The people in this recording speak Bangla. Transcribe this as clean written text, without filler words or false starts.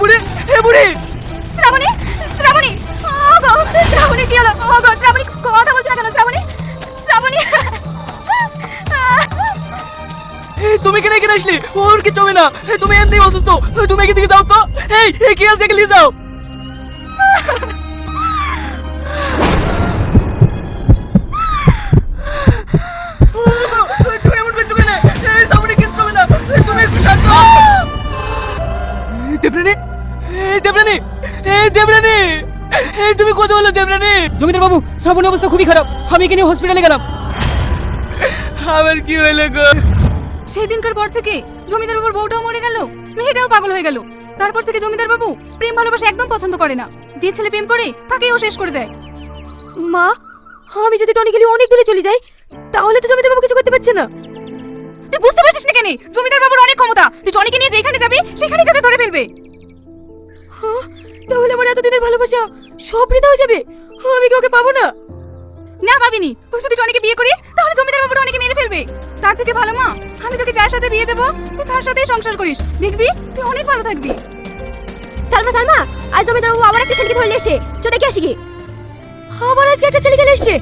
বুড়ি, এ বুড়ি। শ্রাবণী, শ্রাবণী, ওগো শ্রাবণী, কি হলো? ওগো শ্রাবণী, কথা বলছ না কেন শ্রাবণী? শ্রাবণী, তুমি কেন এখানে আসলে? ওর কিছু হবে না, তুমি এমনি অসুস্থ। তুমি এখান থেকে যাও তো। এই কি আছে, এখানে নিয়ে যাও। তুমি এমন করছো কেন? সামনে কিচ্ছু হবে না, তুমি একটু শান্ত হও। দেবরানী, দেবরানী, দেবরানী, তুমি কথা বলো দেবরানী। জমিদার বাবু, শ্রাবণীর অবস্থা খুবই খারাপ, আমি এখানে হসপিটালে গেলাম। আবার কি হলো গো? সেই দিনকার পর থেকে জমিদার বাবুর বউটাও মরে গেল, মেয়েটাও পাগল হয়ে গেল। তারপর থেকে জমিদার বাবু প্রেম ভালোবাসা একদম পছন্দ করে না। যে ছেলে প্রেম করে তাকেই ও শেষ করে দেয়। মা, আমি যদি টনি খেলি অনেক দূরে চলে যাই, তাহলে তো জমিদার বাবু কিছু করতে পারছে না। তুই বুঝতে পারছিস না কেন? জমিদার বাবুর অনেক ক্ষমতা, তুই টনিকে নিয়ে যেখানে যাবি সেখানেই তোকে ধরে ফেলবে। তাহলে আমার এতদিনের ভালোবাসা সব বৃথা হয়ে যাবে। আমি কি ওকে পাবো না? না পাবিনি, তুই যদি টনিকে বিয়ে করিস তাহলে জমিদার বাবু টনিকে মেরে ফেলবে। তার থেকে ভালো মা, আমি তোকে যার সাথে বিয়ে দেবো তুই তার সাথেই সংসার করিস, দেখবি তুই অনেক ভালো থাকবি। সালমা, সালমা, আজ জমিদার বাবু আবার একটা ছেলেকে ধরে নিয়ে এসে, চলে কি আসি কি? আবার আজকে একটা ছেলে খেলে এসছে।